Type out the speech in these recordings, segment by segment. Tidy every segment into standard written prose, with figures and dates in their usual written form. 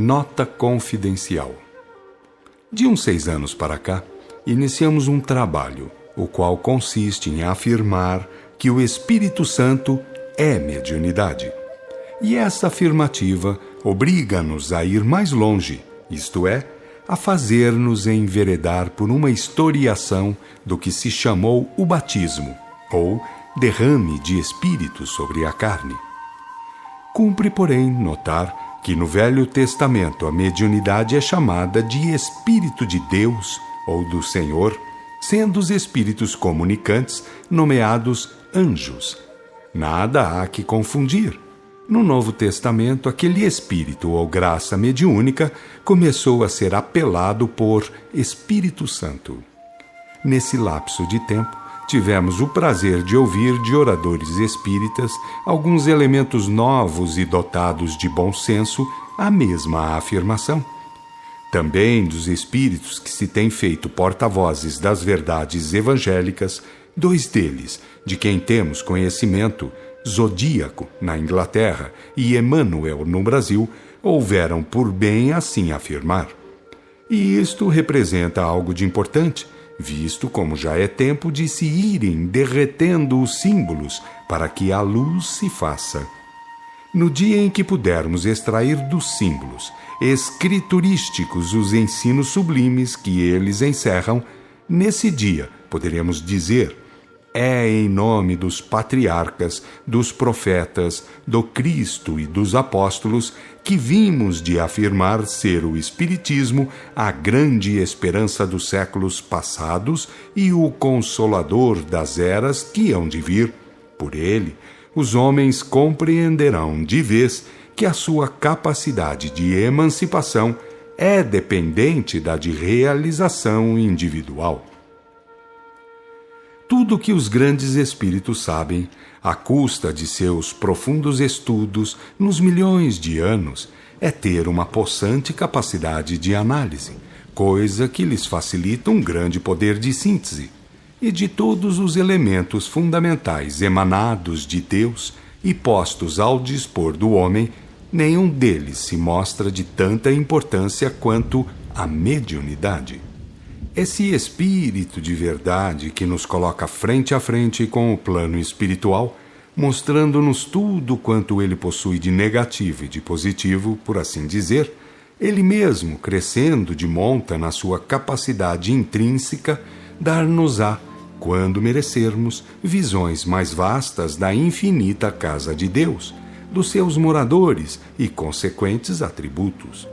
Nota confidencial. De uns 6 anos para cá, iniciamos um trabalho, o qual consiste em afirmar que o Espírito Santo é mediunidade. E essa afirmativa obriga-nos a ir mais longe, isto é, a fazer-nos enveredar por uma historiação do que se chamou o batismo, ou derrame de Espírito sobre a carne. Cumpre, porém, notar que no Velho Testamento a mediunidade é chamada de Espírito de Deus ou do Senhor, sendo os espíritos comunicantes nomeados anjos. Nada há que confundir. No Novo Testamento, aquele espírito ou graça mediúnica começou a ser apelado por Espírito Santo. Nesse lapso de tempo, tivemos o prazer de ouvir de oradores espíritas alguns elementos novos e dotados de bom senso a mesma afirmação. Também dos espíritos que se têm feito porta-vozes das verdades evangélicas, 2 deles, de quem temos conhecimento, Zodíaco, na Inglaterra, e Emmanuel, no Brasil, houveram por bem assim afirmar. E isto representa algo de importante, visto como já é tempo de se irem derretendo os símbolos para que a luz se faça. No dia em que pudermos extrair dos símbolos escriturísticos os ensinos sublimes que eles encerram, nesse dia poderemos dizer: é em nome dos patriarcas, dos profetas, do Cristo e dos apóstolos que vimos de afirmar ser o Espiritismo a grande esperança dos séculos passados e o consolador das eras que hão de vir. Por ele, os homens compreenderão de vez que a sua capacidade de emancipação é dependente da de realização individual. Tudo o que os grandes espíritos sabem, à custa de seus profundos estudos nos milhões de anos, é ter uma possante capacidade de análise, coisa que lhes facilita um grande poder de síntese, e de todos os elementos fundamentais emanados de Deus e postos ao dispor do homem, nenhum deles se mostra de tanta importância quanto a mediunidade. Esse espírito de verdade que nos coloca frente a frente com o plano espiritual, mostrando-nos tudo quanto ele possui de negativo e de positivo, por assim dizer, ele mesmo, crescendo de monta na sua capacidade intrínseca, dar-nos-á, quando merecermos, visões mais vastas da infinita casa de Deus, dos seus moradores e consequentes atributos.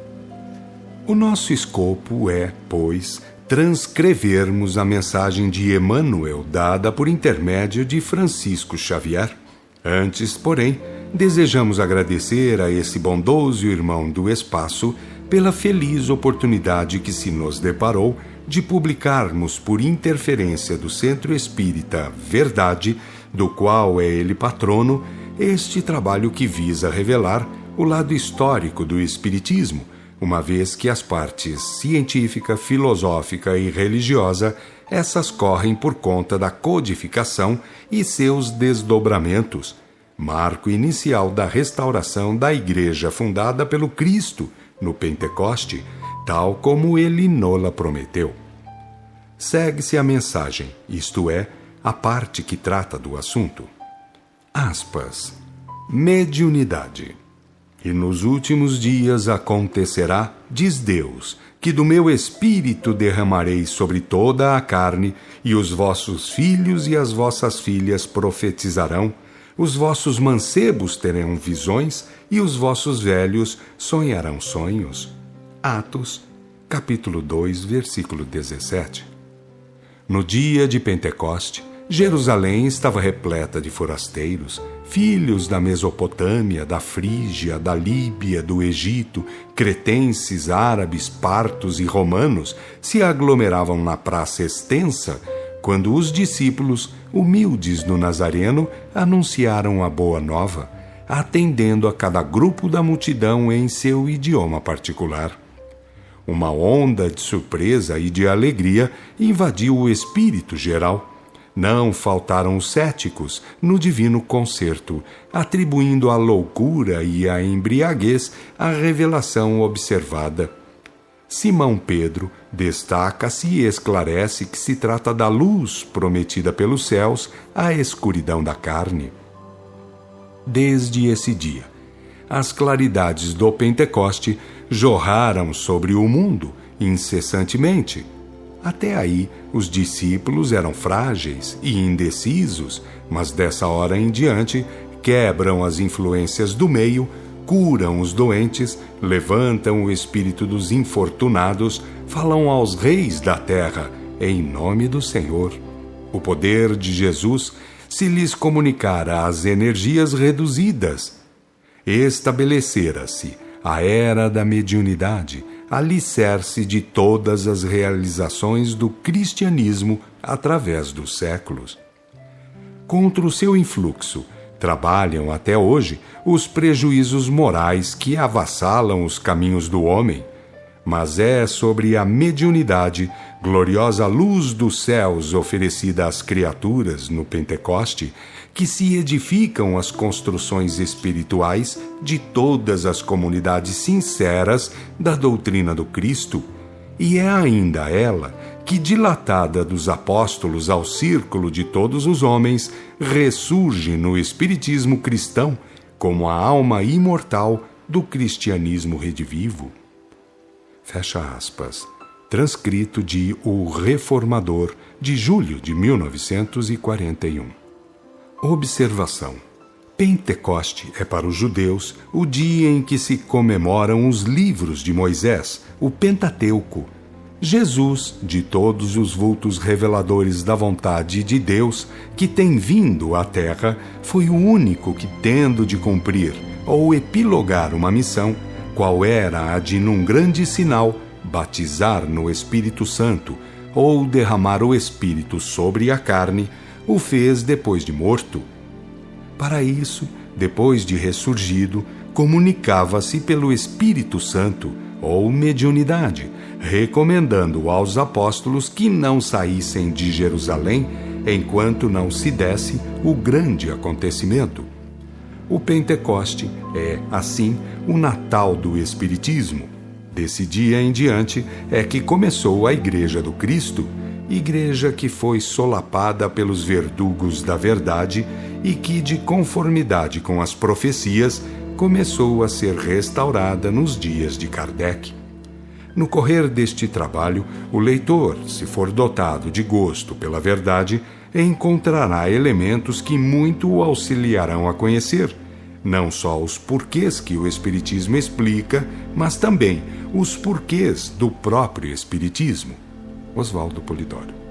O nosso escopo é, pois, transcrevermos a mensagem de Emmanuel dada por intermédio de Francisco Xavier. Antes, porém, desejamos agradecer a esse bondoso irmão do espaço pela feliz oportunidade que se nos deparou de publicarmos por interferência do Centro Espírita Verdade, do qual é ele patrono, este trabalho que visa revelar o lado histórico do Espiritismo, uma vez que as partes científica, filosófica e religiosa, essas correm por conta da codificação e seus desdobramentos, marco inicial da restauração da Igreja fundada pelo Cristo no Pentecoste, tal como ele nola prometeu. Segue-se a mensagem, isto é, a parte que trata do assunto. Aspas. Mediunidade. E nos últimos dias acontecerá, diz Deus, que do meu espírito derramarei sobre toda a carne, e os vossos filhos e as vossas filhas profetizarão, os vossos mancebos terão visões, e os vossos velhos sonharão sonhos. Atos, capítulo 2, versículo 17. No dia de Pentecoste, Jerusalém estava repleta de forasteiros, filhos da Mesopotâmia, da Frígia, da Líbia, do Egito, cretenses, árabes, partos e romanos se aglomeravam na praça extensa, quando os discípulos, humildes do Nazareno, anunciaram a boa nova, atendendo a cada grupo da multidão em seu idioma particular. Uma onda de surpresa e de alegria invadiu o espírito geral. Não faltaram os céticos no divino concerto, atribuindo à loucura e à embriaguez a revelação observada. Simão Pedro destaca-se e esclarece que se trata da luz prometida pelos céus à escuridão da carne. Desde esse dia, as claridades do Pentecoste jorraram sobre o mundo incessantemente. Até aí, os discípulos eram frágeis e indecisos, mas dessa hora em diante quebram as influências do meio, curam os doentes, levantam o espírito dos infortunados, falam aos reis da terra, em nome do Senhor. O poder de Jesus se lhes comunicara às energias reduzidas. Estabelecera-se a era da mediunidade, alicerce de todas as realizações do cristianismo através dos séculos. Contra o seu influxo, trabalham até hoje os prejuízos morais que avassalam os caminhos do homem, mas é sobre a mediunidade, gloriosa luz dos céus oferecida às criaturas no Pentecoste, que se edificam as construções espirituais de todas as comunidades sinceras da doutrina do Cristo, e é ainda ela que, dilatada dos apóstolos ao círculo de todos os homens, ressurge no espiritismo cristão como a alma imortal do cristianismo redivivo. Fecha aspas. Transcrito de O Reformador, de julho de 1941. Observação. Pentecoste é para os judeus o dia em que se comemoram os livros de Moisés, o Pentateuco. Jesus, de todos os vultos reveladores da vontade de Deus que tem vindo à Terra, foi o único que, tendo de cumprir ou epilogar uma missão, qual era a de, num grande sinal, batizar no Espírito Santo ou derramar o Espírito sobre a carne, o fez depois de morto. Para isso, depois de ressurgido, comunicava-se pelo Espírito Santo ou mediunidade, recomendando aos apóstolos que não saíssem de Jerusalém enquanto não se desse o grande acontecimento. O Pentecoste é, assim, o Natal do Espiritismo. Desse dia em diante é que começou a Igreja do Cristo, igreja que foi solapada pelos verdugos da verdade e que, de conformidade com as profecias, começou a ser restaurada nos dias de Kardec. No correr deste trabalho, o leitor, se for dotado de gosto pela verdade, encontrará elementos que muito o auxiliarão a conhecer, não só os porquês que o Espiritismo explica, mas também os porquês do próprio Espiritismo. Oswaldo Polidoro.